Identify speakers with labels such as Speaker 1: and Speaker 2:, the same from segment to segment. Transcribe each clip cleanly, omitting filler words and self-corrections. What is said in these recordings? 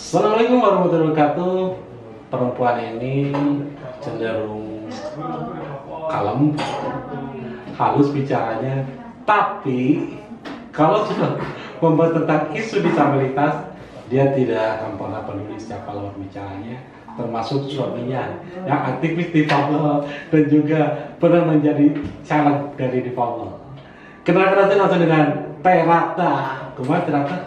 Speaker 1: Assalamualaikum warahmatullahi wabarakatuh. Perempuan ini cenderung kalem, halus bicaranya, tapi kalau sudah membahas tentang isu disabilitas, dia tidak akan pernah peduli siapa lawan bicaranya, termasuk suaminya yang aktivis difabel dan juga pernah menjadi caleg dari difabel. Kenal-kenal langsung dengan Teh Ratna. Kemarin Teh Ratna,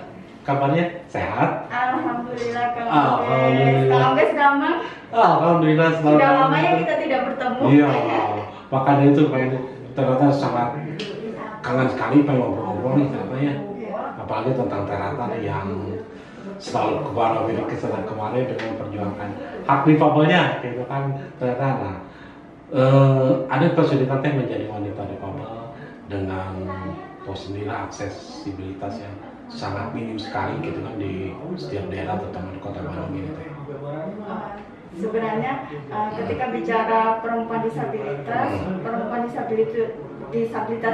Speaker 1: kabarnya sehat?
Speaker 2: Alhamdulillah.
Speaker 1: Alhamdulillah.
Speaker 2: Gampang.
Speaker 1: Alhamdulillah.
Speaker 2: Sudah lama ya kita tidak bertemu.
Speaker 1: Iya, makanya itu ternyata sangat kangen sekali pengen ngobrol-ngobrol nih katanya. Apalagi tentang Teh Ratna yang selalu kebarawiri kesadaran kemarin dengan perjuangan hak difabelnya, gitu kan Teh Ratna. Ada kesulitan Teh menjadi wanita difabel dengan posisinya aksesibilitas yang sangat minim sekali gitu kan di setiap daerah terutama di Kota Bandung ini Teh.
Speaker 2: Sebenarnya ketika bicara perempuan disabilitas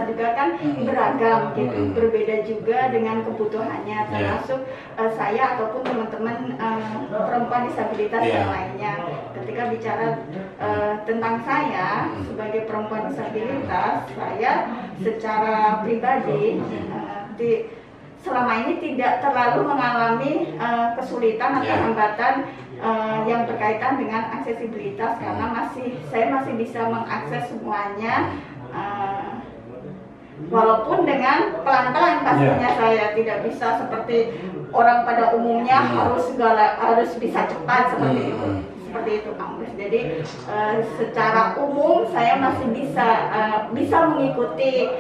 Speaker 2: juga kan beragam gitu, berbeda juga dengan kebutuhannya, termasuk saya ataupun teman-teman perempuan disabilitas yang lainnya. Ketika bicara tentang saya sebagai perempuan disabilitas, saya secara pribadi selama ini tidak terlalu mengalami kesulitan atau hambatan yang berkaitan dengan aksesibilitas, karena saya masih bisa mengakses semuanya, walaupun dengan pelan-pelan pastinya. Saya tidak bisa seperti orang pada umumnya harus bisa cepat seperti itu Kang Bes. Jadi secara umum saya masih bisa mengikuti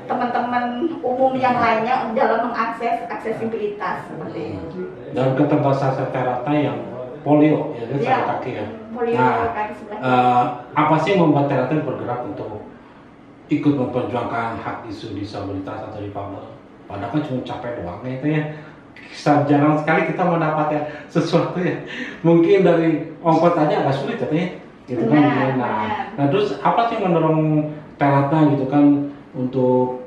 Speaker 2: teman-teman umum yang lainnya dalam mengakses aksesibilitas seperti itu.
Speaker 1: Dan keterbatasan Teh Ratna yang polio ya, kaki ya.
Speaker 2: Polio kaki sebelah.
Speaker 1: Apa sih yang membuat Teh Ratna bergerak untuk ikut memperjuangkan hak isu disabilitas atau difabel? Padahal kan cuma capek doang itu ya. Jarang sekali kita mendapat ya sesuatu ya. Mungkin dari ongkos aja agak sulit katanya. Gitu kan. Nah, terus apa sih yang mendorong Teh Ratna gitu kan untuk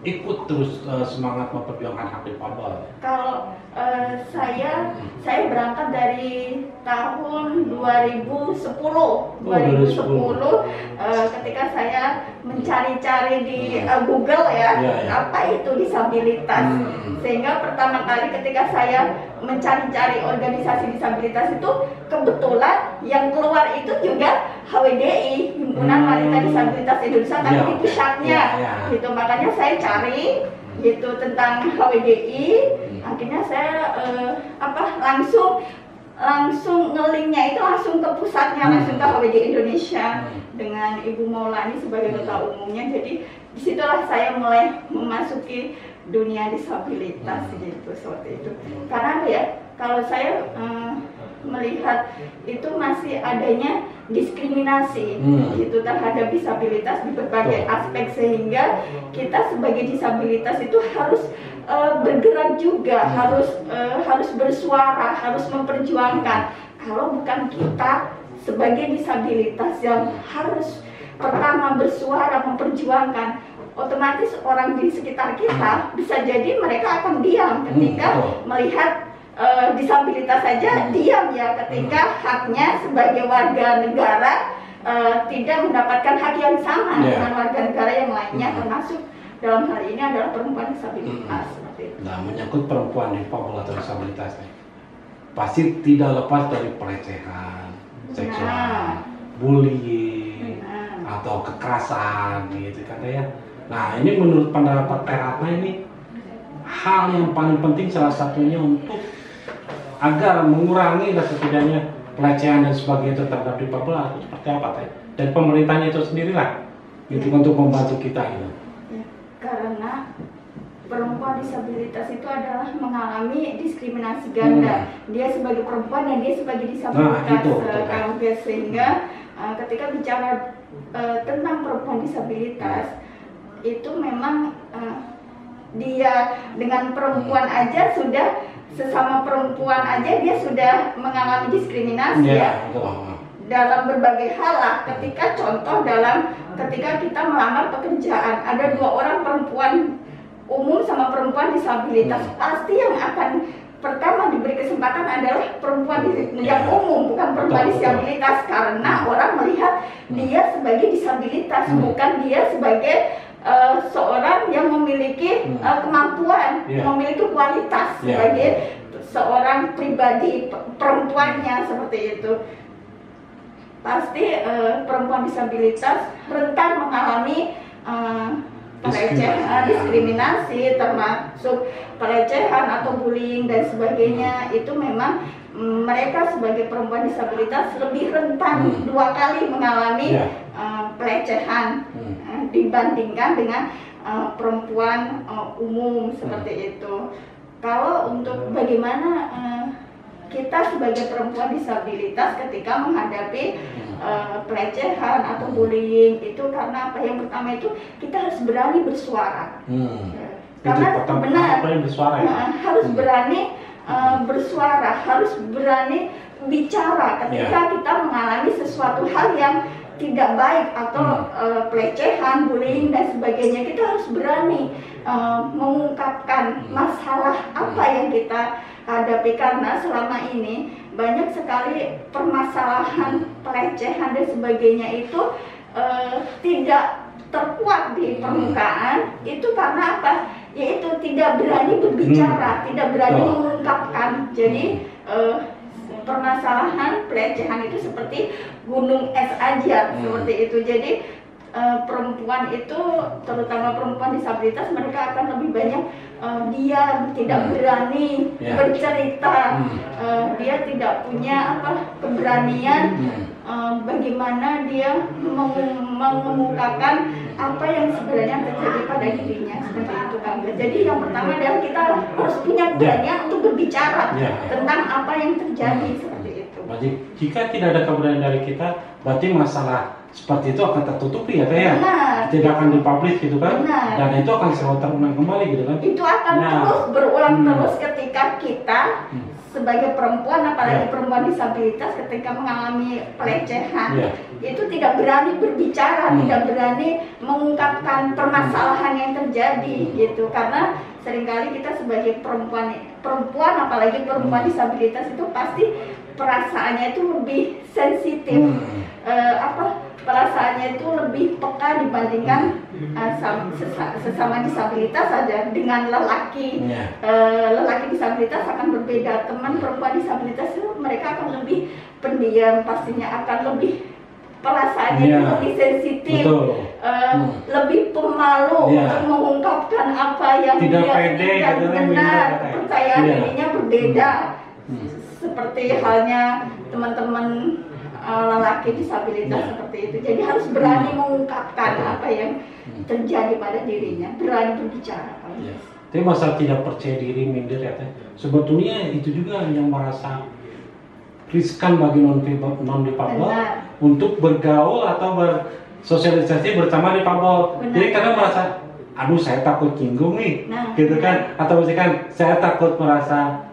Speaker 1: ikut terus semangat memperjuangkan hak difabel?
Speaker 2: Kalau saya berangkat dari tahun 2010 ketika saya mencari-cari di Google apa itu disabilitas. Sehingga pertama kali ketika saya mencari-cari organisasi disabilitas itu, kebetulan yang keluar itu juga HWDI, Himpunan Wanita Disabilitas Indonesia, tapi di pusatnya gitu. Makanya saya cari gitu tentang HWDI. Akhirnya saya langsung nge-linknya itu langsung ke pusatnya, langsung ke HWDI Indonesia dengan Ibu Maulani sebagai ketua umumnya. Jadi disitulah saya mulai memasuki dunia disabilitas gitu, seperti itu. Karena kalau saya melihat itu masih adanya diskriminasi gitu terhadap disabilitas di berbagai aspek, sehingga kita sebagai disabilitas itu harus bergerak juga, harus bersuara, harus memperjuangkan. Kalau bukan kita sebagai disabilitas yang harus pertama bersuara, memperjuangkan, otomatis orang di sekitar kita bisa jadi mereka akan diam ketika melihat disabilitas saja, diam ya ketika haknya sebagai warga negara tidak mendapatkan hak yang sama dengan warga negara yang lainnya, termasuk dalam hal ini adalah perempuan disabilitas.
Speaker 1: Nah, menyangkut perempuan difabel atau disabilitas pasti tidak lepas dari pelecehan seksual, bullying, atau kekerasan gitu kan ya. Nah, ini menurut pendapat Teh Ratna ini hal yang paling penting salah satunya untuk agar mengurangi setidaknya pelecehan dan sebagainya terhadap difabel atau seperti apa Teh? Dan pemerintahnya itu sendirilah gitu untuk membantu kita gitu.
Speaker 2: Ya, karena perempuan disabilitas itu adalah mengalami diskriminasi ganda. Dia sebagai perempuan dan dia sebagai disabilitas. Sehingga ketika bicara tentang perempuan disabilitas itu memang dia dengan perempuan aja sudah, sesama perempuan aja dia sudah mengalami diskriminasi dalam berbagai hal lah. Ketika ketika kita melamar pekerjaan, ada 2 orang perempuan umum sama perempuan disabilitas, pasti yang akan pertama diberi kesempatan adalah perempuan yang umum, bukan perempuan disabilitas, karena orang melihat dia sebagai disabilitas, bukan dia sebagai seorang yang memiliki kemampuan, memiliki kualitas sebagai seorang pribadi perempuannya seperti itu. Pasti perempuan disabilitas rentan mengalami pelecehan, diskriminasi, termasuk pelecehan atau bullying dan sebagainya. Itu memang mereka sebagai perempuan disabilitas lebih rentan 2 kali mengalami pelecehan dibandingkan dengan perempuan umum seperti itu. Kalau untuk bagaimana kita sebagai perempuan disabilitas ketika menghadapi pelecehan atau bullying, itu karena apa? Yang pertama itu kita harus berani bersuara. Karena benar harus berani bersuara, harus berani bicara ketika kita mengalami sesuatu hal yang tidak baik atau pelecehan, bullying dan sebagainya. Kita harus berani mengungkapkan masalah apa yang kita hadapi, karena selama ini banyak sekali permasalahan pelecehan dan sebagainya itu tidak terkuat di permukaan. Itu karena apa? Yaitu tidak berani berbicara, tidak berani mengungkapkan. Jadi permasalahan pelecehan itu seperti gunung es aja, seperti itu. Jadi perempuan itu, terutama perempuan disabilitas, mereka akan lebih banyak diam, tidak berani bercerita, dia tidak punya keberanian bagaimana dia mengungkapkan apa yang sebenarnya terjadi pada dirinya, seperti itu kan. Jadi yang pertama adalah kita harus punya keberanian untuk berbicara tentang apa yang terjadi, seperti itu.
Speaker 1: Jadi jika tidak ada keberanian dari kita, berarti masalah seperti itu akan tertutupi ya Teh ya? Tidak akan dipublish gitu kan? Dan itu akan selalu terulang kembali gitu kan?
Speaker 2: Itu akan terus berulang terus ketika kita sebagai perempuan, apalagi perempuan disabilitas, ketika mengalami pelecehan itu tidak berani berbicara, tidak berani mengungkapkan permasalahan yang terjadi gitu. Karena seringkali kita sebagai perempuan apalagi perempuan disabilitas itu pasti perasaannya itu lebih sensitif, perasaannya itu lebih peka dibandingkan sesama disabilitas saja. Dengan lelaki, lelaki disabilitas akan berbeda. Teman perempuan disabilitas itu mereka akan lebih pendiam, pastinya akan lebih perasaannya itu lebih sensitif, lebih pemalu untuk mengungkapkan apa yang
Speaker 1: tidak
Speaker 2: dia
Speaker 1: pede,
Speaker 2: tidak benar, kepercayaan dirinya berbeda. Seperti halnya teman-teman lelaki disabilitas seperti itu. Jadi harus berani mengungkapkan apa yang terjadi pada dirinya, berani berbicara.
Speaker 1: Tapi masalah tidak percaya diri, minder ya Teh, sebetulnya itu juga yang merasa riskan bagi non-difabel untuk bergaul atau bersosialisasi bersama difabel. Jadi karena merasa, aduh saya takut cinggung nih, gitu kan? Atau misalkan saya takut merasa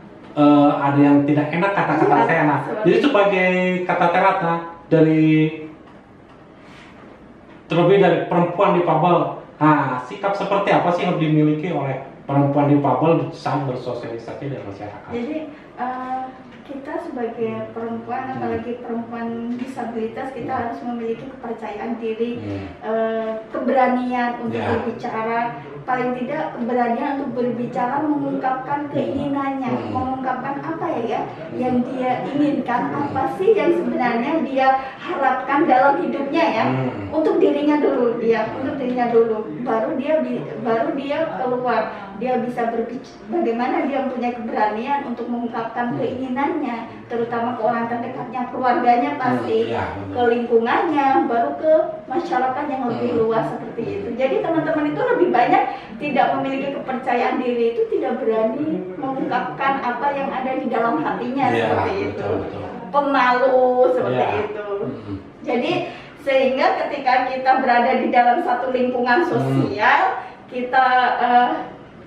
Speaker 1: ada yang tidak enak kata-kata saya. Jadi sebagai kata terata terlebih dari perempuan difabel, sikap seperti apa sih yang dimiliki oleh perempuan difabel saat bersosialisasi dengan masyarakat?
Speaker 2: Jadi kita sebagai perempuan, apalagi perempuan disabilitas, kita harus memiliki kepercayaan diri, keberanian untuk berbicara, paling tidak keberanian untuk berbicara, mengungkapkan keinginannya, mengungkapkan apa ya yang dia inginkan, apa sih yang sebenarnya dia harapkan dalam hidupnya ya, untuk dirinya dulu, baru dia keluar, dia bisa berbicara, bagaimana dia punya keberanian untuk mengungkapkan keinginannya, terutama ke orang terdekatnya, keluarganya pasti, ke lingkungannya, baru ke masyarakat yang lebih luas seperti itu. Jadi teman-teman itu lebih banyak tidak memiliki kepercayaan diri, itu tidak berani mengungkapkan apa yang ada di dalam hatinya, seperti itu, pemalu seperti itu. Jadi sehingga ketika kita berada di dalam satu lingkungan sosial, kita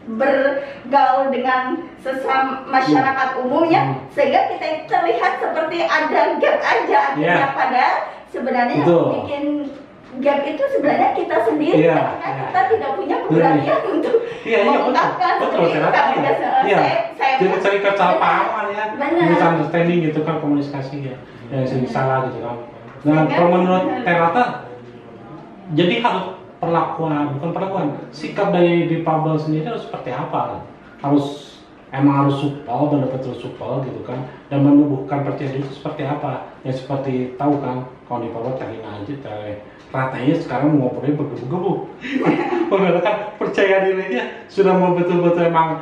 Speaker 2: bergaul dengan sesama masyarakat umumnya, sehingga kita terlihat seperti ada gap aja akhirnya, padahal sebenarnya bikin gap itu sebenarnya kita sendiri, karena kita tidak punya keberanian untuk mengungkapkan. Saya
Speaker 1: jadi sering kesalahpahaman ya,
Speaker 2: Benar.
Speaker 1: misunderstanding gitu kan, komunikasi ya, yang sering salah gitu kan. Nah, kalau menurut Terata, jadi harus bukan perlakuan, sikap dari difabel sendiri harus seperti apa? Emang harus supel, benar-benar supel gitu kan, dan menumbuhkan percaya diri itu seperti apa? Ya seperti tahu kan, kalau difabel tadi aja, ratanya sekarang ngobrolnya bergebu-gebu. Mengatakan percaya dirinya sudah mau betul-betul emang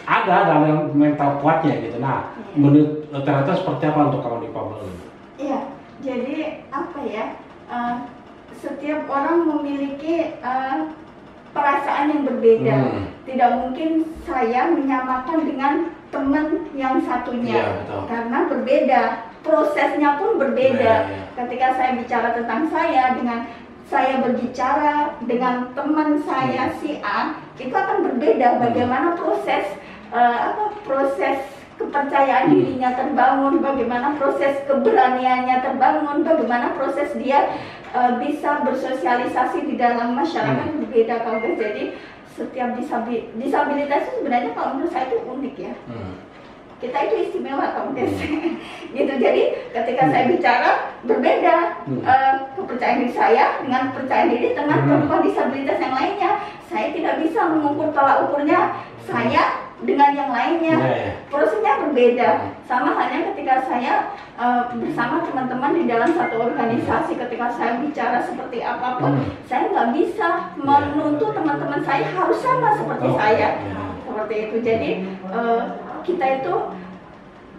Speaker 1: ada dalam mental kuatnya gitu. Nah, menurut Terata seperti apa untuk kalau difabel?
Speaker 2: Iya, jadi apa ya? Setiap orang memiliki perasaan yang berbeda. Tidak mungkin saya menyamakan dengan teman yang satunya,
Speaker 1: Iya, betul.
Speaker 2: karena berbeda. Prosesnya pun berbeda.
Speaker 1: Iya.
Speaker 2: Ketika saya bicara tentang saya dengan saya berbicara dengan teman saya si A, itu akan berbeda. Bagaimana proses proses kepercayaan dirinya terbangun, bagaimana proses keberaniannya terbangun, bagaimana proses dia bisa bersosialisasi di dalam masyarakat berbeda. Kalau jadi setiap disabilitas itu sebenarnya kalau menurut saya itu unik ya. Kita itu istimewa kamu guys. Gitu. Jadi ketika saya bicara berbeda kepercayaan diri saya dengan kepercayaan diri dengan perempuan disabilitas yang lainnya. Saya tidak bisa mengukur tolak ukurnya saya dengan yang lainnya. Prosesnya berbeda. Sama halnya ketika saya bersama teman-teman di dalam satu organisasi, ketika saya bicara seperti apapun, saya nggak bisa menuntut teman-teman saya harus sama seperti saya. Seperti itu. Jadi kita itu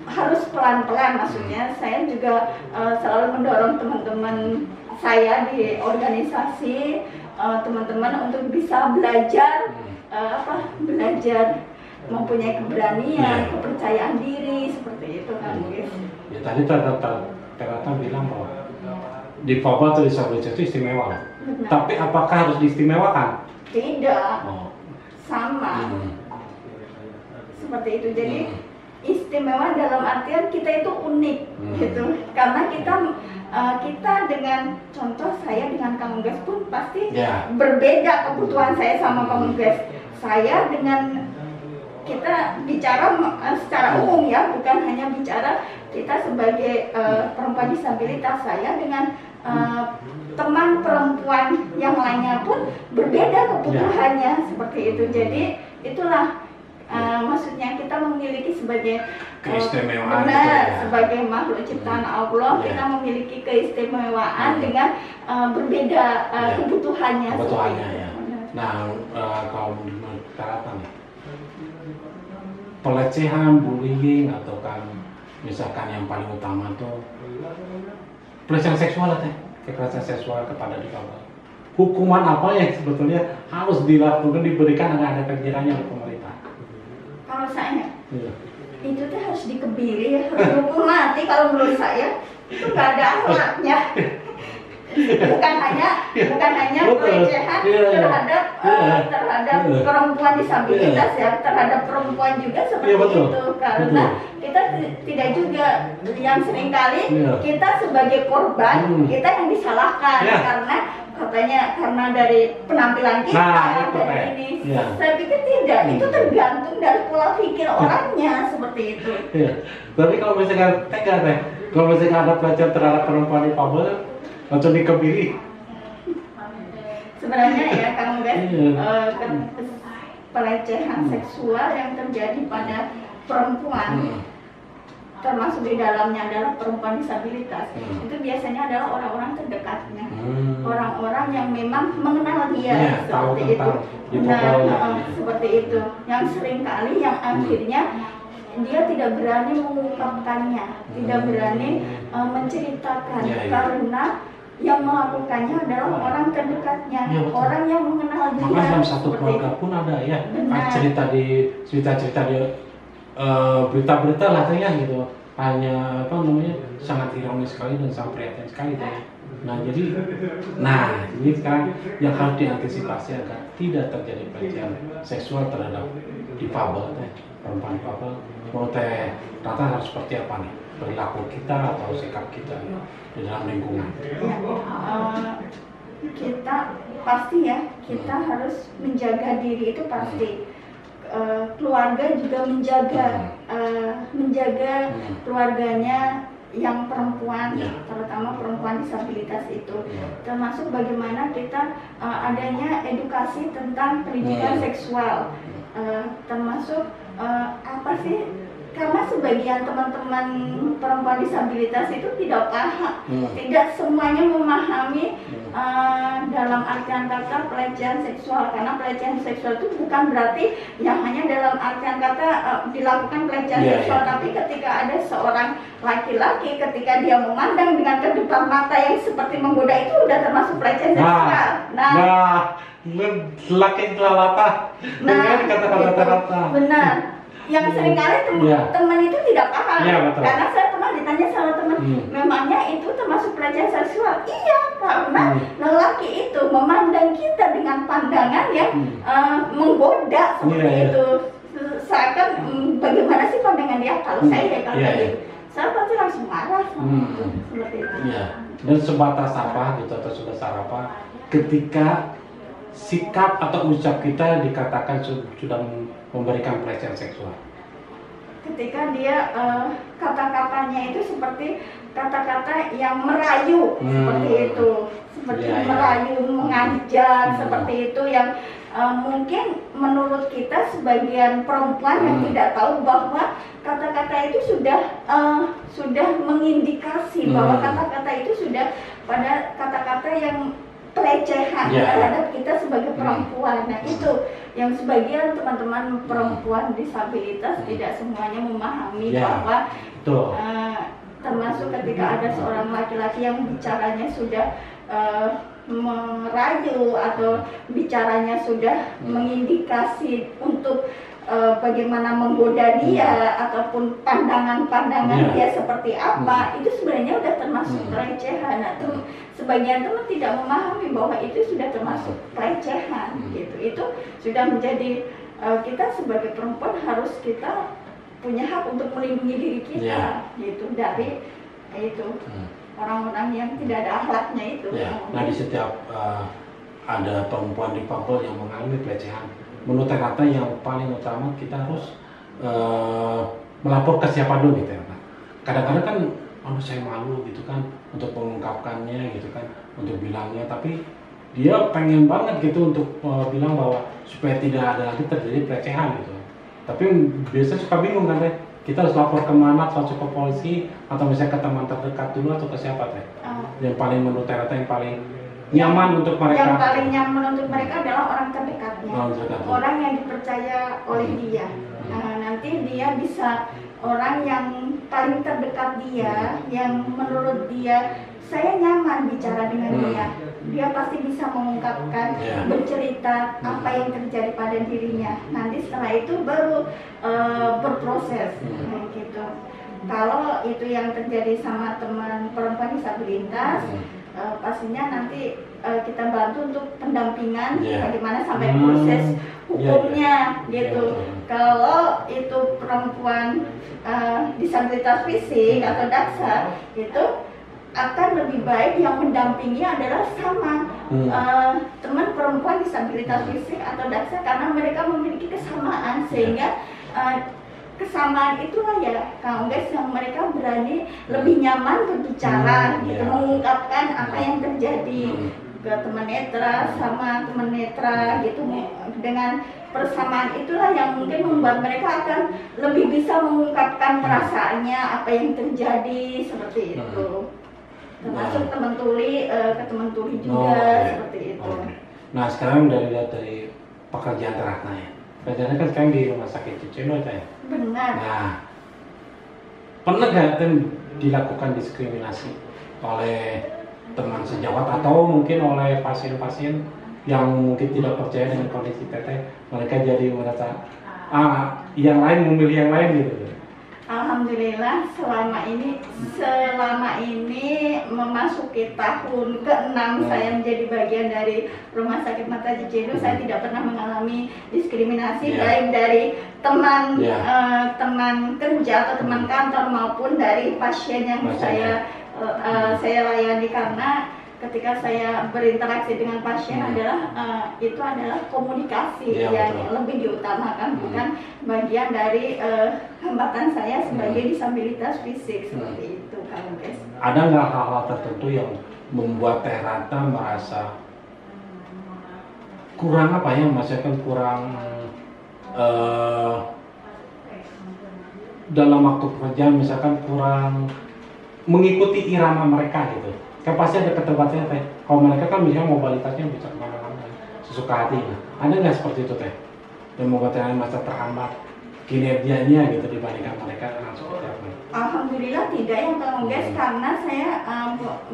Speaker 2: harus pelan-pelan, maksudnya saya juga selalu mendorong teman-teman saya di organisasi, teman-teman untuk bisa belajar belajar mempunyai keberanian, kepercayaan diri, seperti itu kan guys.
Speaker 1: Ya tadi Terata bilang bahwa difabel atau disabilitas itu istimewa.
Speaker 2: Benar.
Speaker 1: Tapi apakah harus diistimewakan?
Speaker 2: Tidak, sama. Seperti itu. Jadi istimewa dalam artian kita itu unik gitu. Karena kita dengan contoh saya dengan Kang Gas pun pasti berbeda kebutuhan saya sama Kang Gas. Saya dengan kita bicara secara umum ya, bukan hanya bicara kita sebagai perempuan disabilitas. Saya dengan teman perempuan yang lainnya pun berbeda kebutuhannya, seperti itu. Jadi itulah maksudnya kita memiliki sebagai
Speaker 1: keistimewaan
Speaker 2: sebagai makhluk ciptaan Allah, kita memiliki keistimewaan dengan berbeda kebutuhannya.
Speaker 1: Ya. Nah, kalau menurut Terata nih, pelecehan, bullying, atau kan misalkan yang paling utama tuh pelecehan seksual kekerasan seksual kepada difabel. Hukuman apa yang sebetulnya harus dilakukan, diberikan agar ada kegirannya oleh pemerintah?
Speaker 2: Kalau saya, itu tuh harus dikebiri, harus dihukum mati kalau menurut saya. Itu nggak ada akhlaknya. Bukan hanya pelecehan terhadap perempuan disabilitas ya, terhadap perempuan juga seperti itu. Karena kita tidak juga, yang seringkali kita sebagai korban kita yang disalahkan karena dari penampilan kita dari ini. Saya pikir tidak, itu tergantung dari pola pikir orangnya seperti itu.
Speaker 1: Tapi kalau misalkan kalau misalkan ada pelecehan terhadap perempuan difabel, langsung dikebiri.
Speaker 2: Sebenarnya ya Kang Gas, pelecehan seksual yang terjadi pada perempuan, termasuk di dalamnya adalah perempuan disabilitas, itu biasanya adalah orang-orang terdekatnya, orang-orang yang memang mengenal dia, seperti itu. Seperti itu, yang seringkali yang akhirnya dia tidak berani mengungkapkannya, tidak berani menceritakan, karena yang melakukannya adalah orang terdekatnya, orang yang mengenal dia.
Speaker 1: Maka dalam satu keluarga pun ada ya, cerita di berita-berita lah ya gitu, hanya sangat ironis sekali dan sangat prihatin sekali ya. Ini sekarang yang harus diantisipasi agar tidak terjadi pelecehan seksual terhadap difabel, perempuan difabel. Menurut Terata harus seperti apa nih perilaku kita atau sikap kita di dalam lingkungan?
Speaker 2: Kita pasti ya, kita harus menjaga diri itu pasti. keluarga juga menjaga keluarganya yang perempuan, terutama perempuan disabilitas itu, termasuk bagaimana kita adanya edukasi tentang pendidikan seksual, termasuk apa sih, karena sebagian teman-teman perempuan disabilitas itu tidak paham, tidak semuanya memahami dalam artian kata pelecehan seksual, karena pelecehan seksual itu bukan berarti yang hanya dalam artian kata dilakukan pelecehan seksual, tapi ketika ada seorang laki-laki ketika dia memandang dengan kedua mata yang seperti menggoda itu udah termasuk pelecehan seksual.
Speaker 1: Semakin lalata dengan kata-kata.
Speaker 2: Benar. Yang seringkali teman itu tidak paham, karena saya pernah ditanya sama teman, memangnya itu termasuk pelecehan seksual? Iya, karena lelaki itu memandang kita dengan pandangan yang menggoda seperti itu. Seakan bagaimana sih pandangan dia? Kalau saya saya pasti langsung marah seperti itu.
Speaker 1: Dan sebatas apa gitu atau sebesar apa ketika sikap atau ucap kita dikatakan sudah memberikan pelecehan seksual?
Speaker 2: Ketika dia kata-katanya itu seperti kata-kata yang merayu, seperti itu, seperti merayu, mengajak, seperti itu, yang mungkin menurut kita sebagian perempuan yang tidak tahu bahwa kata-kata itu sudah mengindikasi bahwa kata-kata itu sudah pada kata-kata yang pelecehan terhadap kita sebagai perempuan. Nah, itu yang sebagian teman-teman perempuan disabilitas tidak semuanya memahami bahwa termasuk ketika ada seorang laki-laki yang bicaranya sudah merayu atau bicaranya sudah mengindikasi untuk bagaimana menggoda dia ataupun pandangan-pandangan dia seperti apa, itu sebenarnya udah termasuk pelecehan. Nah, sebagian teman tidak memahami bahwa itu sudah termasuk pelecehan gitu. Itu sudah menjadi kita sebagai perempuan harus kita punya hak untuk melindungi diri kita gitu dari itu orang-orang yang tidak ada akhlaknya itu.
Speaker 1: Nah, di setiap ada perempuan difabel yang mengalami pelecehan, menurut kata yang paling utama kita harus melapor ke siapa dulu gitu ya. Kadang-kadang kan saya malu gitu kan untuk mengungkapkannya gitu kan, untuk bilangnya, tapi dia pengen banget gitu untuk bilang bahwa supaya tidak ada lagi terjadi pelecehan gitu. Tapi biasanya suka bingung kan teh, kita harus lapor kemana, langsung ke polisi atau misalnya ke teman terdekat dulu atau ke siapa teh? Yang paling menurut kata yang paling nyaman untuk mereka.
Speaker 2: Yang paling nyaman untuk mereka adalah orang terdekatnya, orang yang dipercaya oleh dia. Nanti dia bisa, orang yang paling terdekat dia, yang menurut dia saya nyaman bicara dengan dia pasti bisa mengungkapkan, bercerita apa yang terjadi pada dirinya. Nanti setelah itu baru berproses gitu. Kalau itu yang terjadi sama teman perempuan disabilitas, pastinya nanti kita bantu untuk pendampingan bagaimana sampai proses hukumnya gitu. Kalau itu perempuan disabilitas fisik atau daksa, itu akan lebih baik yang mendampingi adalah sama teman perempuan disabilitas fisik atau daksa, karena mereka memiliki kesamaan sehingga kesamaan itulah ya Kang guys yang mereka berani lebih nyaman berbicara gitu, mengungkapkan apa yang terjadi ke teman netra sama teman netra gitu. Dengan persamaan itulah yang mungkin membuat mereka akan lebih bisa mengungkapkan perasaannya, apa yang terjadi seperti itu. Termasuk teman tuli ke teman tuli juga seperti itu.
Speaker 1: Nah, sekarang dari pekerjaan Ratna ya. Pekerjaannya kan sekarang di rumah sakit Cicendo ya.
Speaker 2: Benar.
Speaker 1: Nah, pernah nggak dilakukan diskriminasi oleh teman sejawat atau mungkin oleh pasien-pasien yang mungkin tidak percaya dengan kondisi teteh, mereka jadi merasa yang lain memilih yang lain gitu?
Speaker 2: Alhamdulillah selama ini memasuki tahun ke-6 saya menjadi bagian dari Rumah Sakit Mata Cicendo, saya tidak pernah mengalami diskriminasi baik dari teman teman kerja atau teman kantor maupun dari pasien yang saya layani, karena ketika saya berinteraksi dengan pasien adalah itu adalah komunikasi yang lebih diutamakan, bukan bagian dari hambatan saya sebagai disabilitas fisik seperti itu, Kang Guys.
Speaker 1: Ada nggak hal-hal tertentu yang membuat Teh Ratna merasa kurang apa ya, maksudnya kurang dalam waktu pekerjaan, misalkan kurang mengikuti irama mereka gitu? Kan pasti ada keterbatasnya Teh. Kalau mereka kan misalnya mobilitasnya bisa kemana-mana, sesuka hati. Ada nggak seperti itu Teh? Yang membuat Teh masa terhambat kinerjanya gitu dibandingkan mereka seperti apa?
Speaker 2: Alhamdulillah tidak ya Kang Guys, karena saya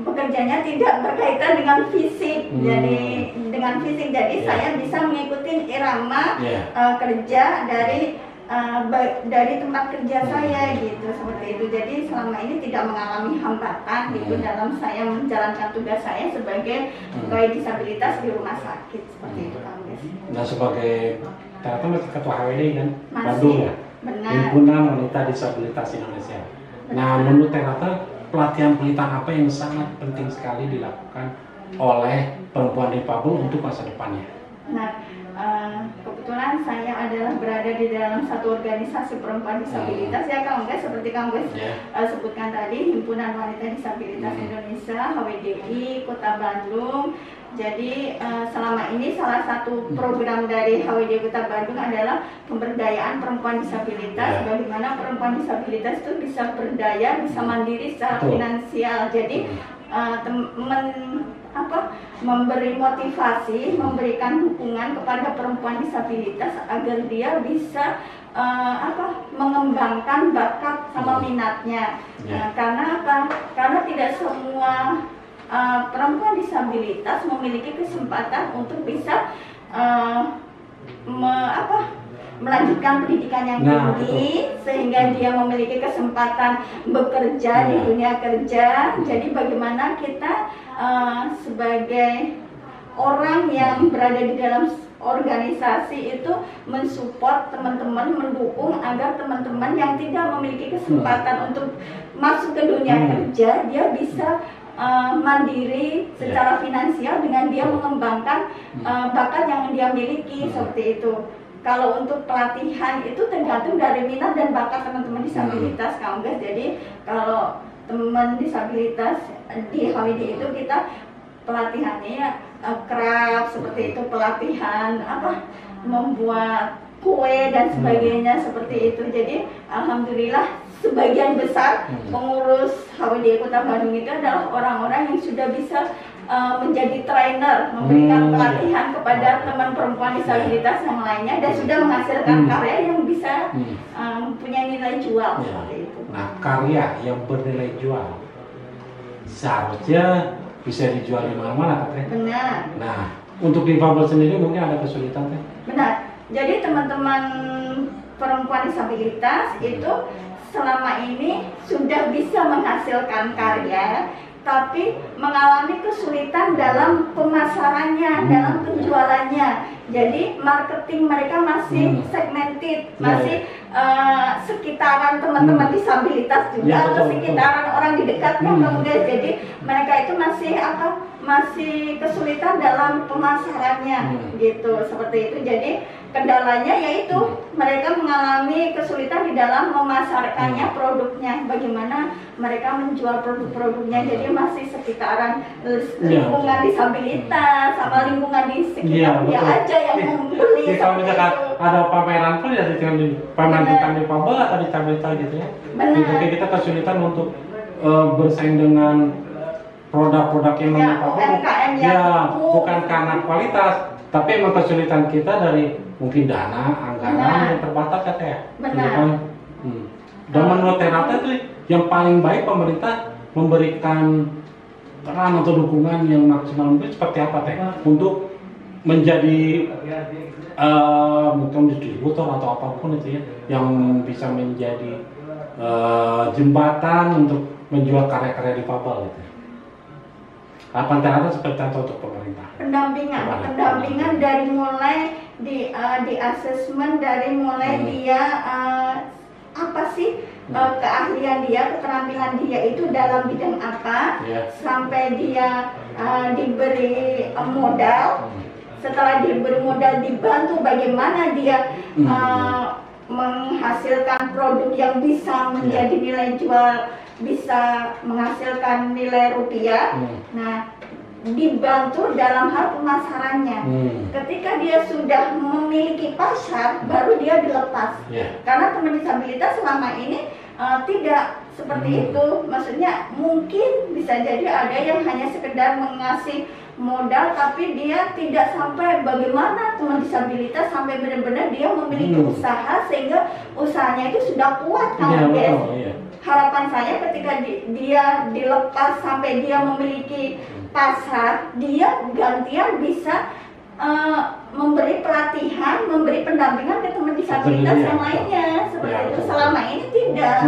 Speaker 2: bekerjanya tidak berkaitan dengan fisik. Jadi saya bisa mengikuti irama kerja dari tempat kerja saya gitu, seperti itu. Jadi selama ini tidak mengalami hambatan gitu dalam saya menjalankan tugas saya sebagai pegawai disabilitas di rumah sakit, seperti itu Kang Guys.
Speaker 1: Nah, sebagai ternyata masih ketua HWD kan,
Speaker 2: Masih,
Speaker 1: Bandung ya,
Speaker 2: benar.
Speaker 1: Himpunan Wanita Disabilitas Indonesia. Nah, menurut Ternyata pelatihan-pelatihan apa yang sangat penting sekali dilakukan oleh perempuan difabel untuk masa depannya?
Speaker 2: Nah, kebetulan saya adalah berada di dalam satu organisasi perempuan disabilitas ya Kang Guys, seperti Kang Guys sebutkan tadi, Himpunan Wanita Disabilitas Indonesia HWDI Kota Bandung. Jadi selama ini salah satu program dari HWDI Kota Bandung adalah pemberdayaan perempuan disabilitas, bagaimana perempuan disabilitas itu bisa berdaya, bisa mandiri secara finansial. Jadi memberi motivasi, memberikan dukungan kepada perempuan disabilitas agar dia bisa mengembangkan bakat sama minatnya. Karena apa? Karena tidak semua perempuan disabilitas memiliki kesempatan untuk bisa melanjutkan pendidikan yang tinggi, sehingga dia memiliki kesempatan bekerja di dunia kerja. Jadi bagaimana kita sebagai orang yang berada di dalam organisasi itu mensupport teman-teman, mendukung agar teman-teman yang tidak memiliki kesempatan untuk masuk ke dunia kerja, dia bisa mandiri secara finansial dengan dia mengembangkan bakat yang dia miliki, seperti itu. Kalau untuk pelatihan itu tergantung dari minat dan bakat teman-teman disabilitas, Kang Guys. Jadi kalau teman disabilitas di HWD itu kita pelatihannya craft, seperti itu, pelatihan membuat kue dan sebagainya, seperti itu. Jadi alhamdulillah sebagian besar pengurus HWD Kota Bandung itu adalah orang-orang yang sudah bisa menjadi trainer, memberikan pelatihan kepada teman perempuan disabilitas yang lainnya, dan sudah menghasilkan karya yang bisa punya nilai jual, seperti itu.
Speaker 1: Nah, karya yang bernilai jual seharusnya bisa dijual di mana-mana, Teh.
Speaker 2: Benar.
Speaker 1: Nah, untuk difabel sendiri mungkin ada kesulitan, Teh?
Speaker 2: Benar. Jadi teman-teman perempuan disabilitas itu selama ini sudah bisa menghasilkan karya, tapi mengalami kesulitan dalam pemasarannya, dalam penjualannya. Jadi marketing mereka masih segmented, masih sekitaran teman-teman disabilitas juga, atau sekitaran orang di dekatnya, kemudian jadi mereka itu masih kesulitan dalam pemasarannya, gitu, seperti itu. Jadi kendalanya yaitu mereka mengalami kesulitan di dalam memasarkannya, produknya, bagaimana mereka menjual produk-produknya. Jadi masih sekitaran lingkungan disabilitas sama lingkungan di sekitar dia aja yang membeli.
Speaker 1: Jadi kalau misalkan ada pameran pun ya di pameran tentang difabel atau disabilitas gitu ya. Jadi kita kesulitan untuk bersaing dengan produk-produk yang
Speaker 2: UMKM
Speaker 1: bukan karena kualitas, tapi emang kesulitan kita dari mungkin dana, anggaran yang terbatas ya Teh.
Speaker 2: Benar.
Speaker 1: Dan menurut Ternyata itu yang paling baik pemerintah memberikan peran atau dukungan yang maksimal mungkin seperti apa Teh untuk menjadi mungkin distributor atau apapun itu ya, yang bisa menjadi jembatan untuk menjual karya-karya difabel gitu. Apa Ternyata seperti apa untuk pemerintah?
Speaker 2: Pendampingan dari mulai di asesmen, dari mulai dia apa sih keahlian dia, keterampilan dia itu dalam bidang apa, sampai dia diberi modal. Setelah diberi modal, dibantu bagaimana dia menghasilkan produk yang bisa menjadi nilai jual, bisa menghasilkan nilai rupiah. Nah, dibantu dalam hal pemasarannya. Ketika dia sudah memiliki pasar, baru dia dilepas. Karena teman disabilitas selama ini tidak seperti itu. Maksudnya mungkin bisa jadi ada yang hanya sekedar mengasih modal, tapi dia tidak sampai bagaimana teman disabilitas sampai benar-benar dia memiliki usaha sehingga usahanya itu sudah kuat. Harapan saya ketika dia dilepas sampai dia memiliki pasar, dia gantian bisa memberi pelatihan, memberi pendampingan ke teman disabilitas yang lainnya seperti itu. Selama ini tidak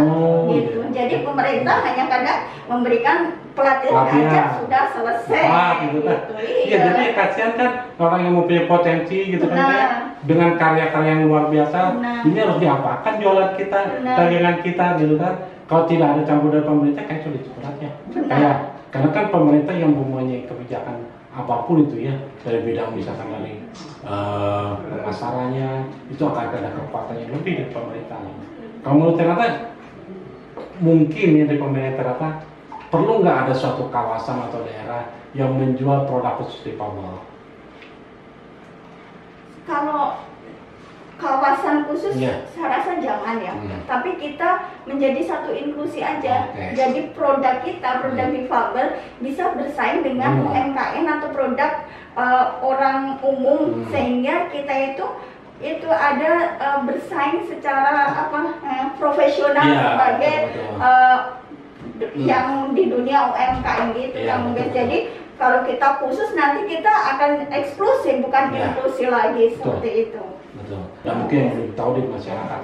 Speaker 2: gitu. Jadi pemerintah hanya kadang memberikan pelatihan aja sudah selesai.
Speaker 1: Gitu. Iya, jadi kasihan kan orang yang mempunyai potensi gitu kan, dengan karya-karya yang luar biasa. Ini harus diapakan jualan kita, dagangan kita gitu kan. Kalau tidak ada campur dari pemerintah kayak sulit beratnya. Karena kan pemerintah yang mempunyai kebijakan apapun itu ya, dari bidang misalkan dari pemasarannya itu akan ada kekuatannya lebih dari pemerintah. Kalau menurut ternyata mungkin ya dari pemerintah ternyata perlu nggak ada suatu kawasan atau daerah yang menjual produk khusus difabel?
Speaker 2: Kalau kawasan khusus saya rasa jangan ya, tapi kita menjadi satu inklusi aja. Jadi produk kita, produk difabel bisa bersaing dengan UMKM atau produk orang umum, sehingga kita itu ada bersaing secara profesional sebagai yang di dunia UMKM gitu yang guys. Jadi kalau kita khusus nanti kita akan eksklusif, bukan inklusi lagi seperti itu.
Speaker 1: Betul. Dan mungkin yang belum tahu di masyarakat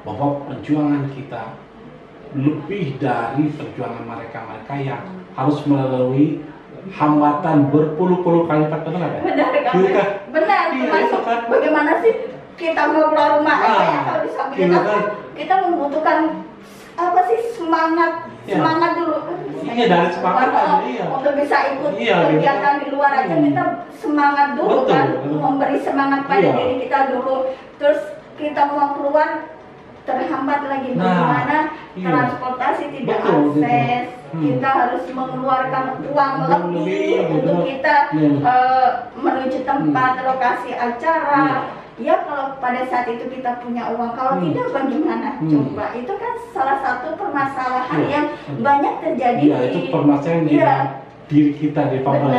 Speaker 1: bahwa perjuangan kita lebih dari perjuangan mereka yang harus melalui hambatan berpuluh-puluh kali lipat, benar nggak?
Speaker 2: Benar. Termasuk bagaimana sih kita mau keluar rumah aja ya kalau disabilitas kita membutuhkan semangat dulu.
Speaker 1: Dari semangat
Speaker 2: untuk bisa ikut kegiatan di luar aja kita semangat dulu. Memberi semangat pada diri kita dulu. Terus kita mau keluar terhambat lagi, bagaimana transportasi tidak akses, kita harus mengeluarkan uang lebih untuk kita menuju tempat lokasi acara. Ya kalau pada saat itu kita punya uang, kalau tidak bagaimana? Coba, itu kan salah satu permasalahan yang banyak terjadi
Speaker 1: itu permasalahan di diri kita di Papua.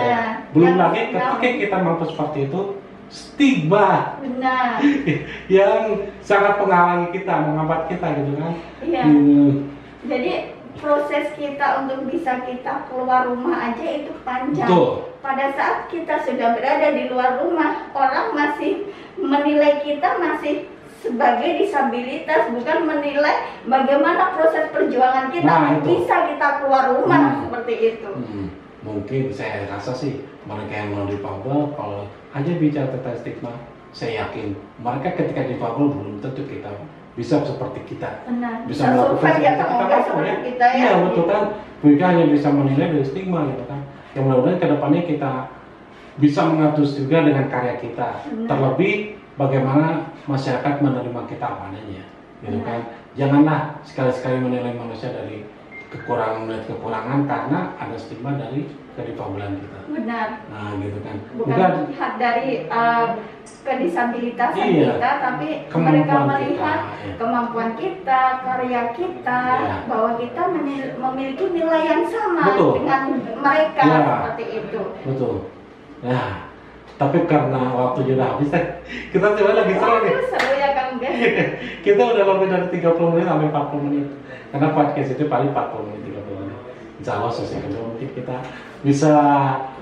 Speaker 1: Belum lagi ketika kita mampu seperti itu, stigma yang sangat menghalangi kita, menghambat kita gitu kan.
Speaker 2: Jadi proses kita untuk bisa kita keluar rumah aja itu panjang. Pada saat kita sudah berada di luar rumah, orang masih menilai kita masih sebagai disabilitas, bukan menilai bagaimana proses perjuangan kita bisa kita keluar rumah seperti itu.
Speaker 1: Mungkin saya rasa sih mereka yang non difabel, kalau hanya bicara tentang stigma, saya yakin mereka ketika difabel belum tentu kita bisa seperti kita. Bisa melakukan seperti kita ya. Iya betul kan. Mereka hanya bisa menilai dari stigma gitu kan. Yang mudah-mudahan kedepannya kita bisa mengatur juga dengan karya kita. Terlebih bagaimana masyarakat menerima kita apa adanya, gitu kan. Janganlah sekali-sekali menilai manusia dari kekurangan karena ada stigma dari kedifabelan kita. Nah, gitu kan.
Speaker 2: Bukan dari kedisabilitasan kita, tapi mereka melihat kemampuan kita, karya kita, bahwa kita memiliki nilai yang sama dengan mereka seperti itu.
Speaker 1: Betul. Ya. Tapi karena waktu sudah habis, kita coba lagi seru nih.
Speaker 2: Seru ya Kang Ben.
Speaker 1: Kita udah lebih dari 30 menit sampai 40 menit. Karena podcast itu paling 40 menit, 30 menit. Insya Allah sesi kedua mungkin kita bisa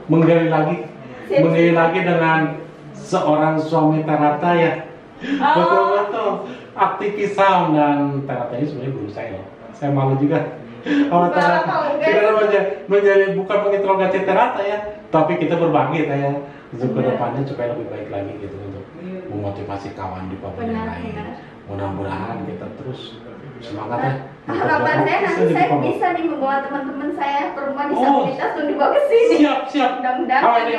Speaker 1: menggali lagi dengan seorang suami Terata ya. Betul-betul aktivis HAM, dan Terata ini sebenarnya guru saya loh. Saya malu juga. Kita menjadi bukan menginterogasi Terata ya, tapi kita berbagi ya. Untuk kedepannya supaya lebih baik lagi gitu untuk memotivasi kawan di Papua yang lain. Mudah-mudahan kita terus Semangat ya.
Speaker 2: Harapan saya nanti saya bisa nih membawa teman-teman saya perempuan disabilitas untuk dibawa ke sini.
Speaker 1: Siap.
Speaker 2: Mudah-mudahan.
Speaker 1: HWD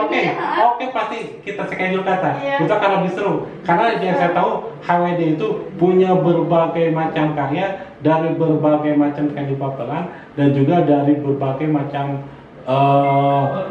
Speaker 1: oke pasti kita schedule kata.
Speaker 2: Iya.
Speaker 1: Itu akan lebih seru. Karena yang saya tahu HWD itu punya berbagai macam karya dari berbagai macam kehidupan dan juga dari berbagai macam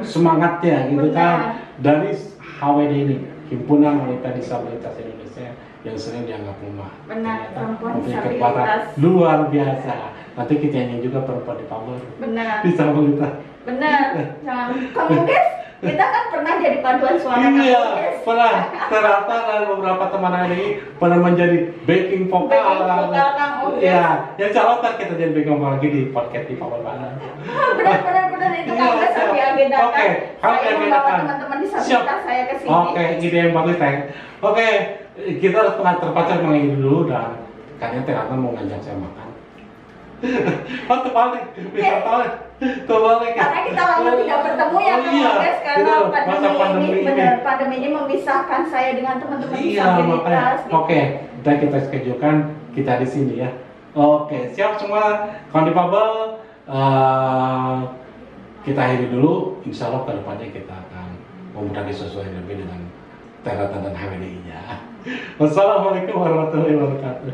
Speaker 1: semangatnya gitu kan. Dari HWD ini, Himpunan Wanita Disabilitas Indonesia yang sering dianggap lemah.
Speaker 2: Benar, perempuan
Speaker 1: Mempunyai
Speaker 2: disabilitas.
Speaker 1: kekuatan luar biasa. Nanti kita nyanyi juga perempuan difabel.
Speaker 2: Benar.
Speaker 1: Disabilitas.
Speaker 2: Benar. Jangan kamu guys, kita kan pernah jadi paduan suara.
Speaker 1: Iya,
Speaker 2: guys.
Speaker 1: pernah. Ternyata ada beberapa teman ini pernah menjadi backing vokal.
Speaker 2: Backing vokal Kang Oges.
Speaker 1: Iya, yang calon kan kita jadi backing vokal lagi di podcast di Pawal Banget.
Speaker 2: Benar itu
Speaker 1: Iya,
Speaker 2: kan bisa
Speaker 1: siap.
Speaker 2: diagendakan.
Speaker 1: Oke, harus
Speaker 2: Saya membawa
Speaker 1: diagendakan.
Speaker 2: teman-teman disabilitas
Speaker 1: Siap.
Speaker 2: saya ke sini.
Speaker 1: Oke, ide yang bagus, Teng. Oke, kita harus pernah terpaksa mengakhiri dulu dan kayaknya ternyata mau ngajak saya makan. Oh, terbalik. Bisa terbalik.
Speaker 2: Karena kita lama tidak bertemu ya Kang
Speaker 1: Iya,
Speaker 2: Oges, karena
Speaker 1: gitu. Masa
Speaker 2: pandemi ini benar pandemi ini memisahkan saya dengan teman-teman
Speaker 1: Iya, makanya.
Speaker 2: disabilitas. gitu.
Speaker 1: Oke, kita schedulekan kita di sini ya. Oke, siap semua. Kawan difabel, kita akhiri dulu. Insya Allah ke depannya kita akan memudahkan sesuatu yang lebih dengan Teratan dan HWDI-nya. Wassalamualaikum warahmatullahi wabarakatuh.